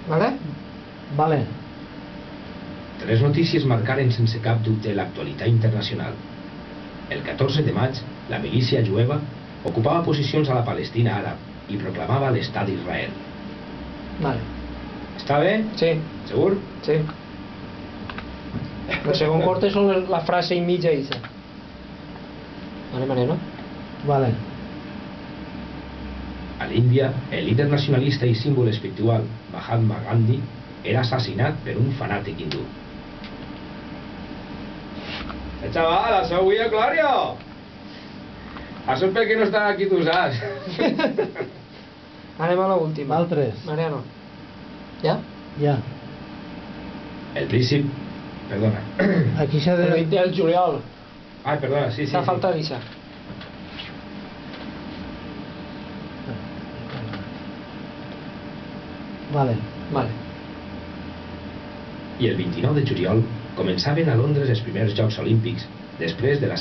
Vale? Vale. Tres notícies marcaren sense cap dubte l'actualitat internacional. El 14 de maig, la milícia jueva ocupava posicions a la Palestina àrab i proclamava l'estat d'Israel. Vale. Està bé? Sí. Segur? Sí. El segon corte és la frase i mitja isa. Vale, no? Vale. A l'Índia, el líder nacionalista i símbol espiritual Mahatma Gandhi era assassinat per un fanàtic hindú. Chaval, això avui a Glòria! Això és perquè no estan aquí tu, saps? Anem a l'última. Val 3. Mariano. Ja? Ja. El príncip... Perdona. Aquí s'ha El de... 20 del juliol. Ai, perdona, sí. Fa falta d'isa. Vale. Vale. I el 29 de juliol començaven a Londres els primers Jocs Olímpics després de la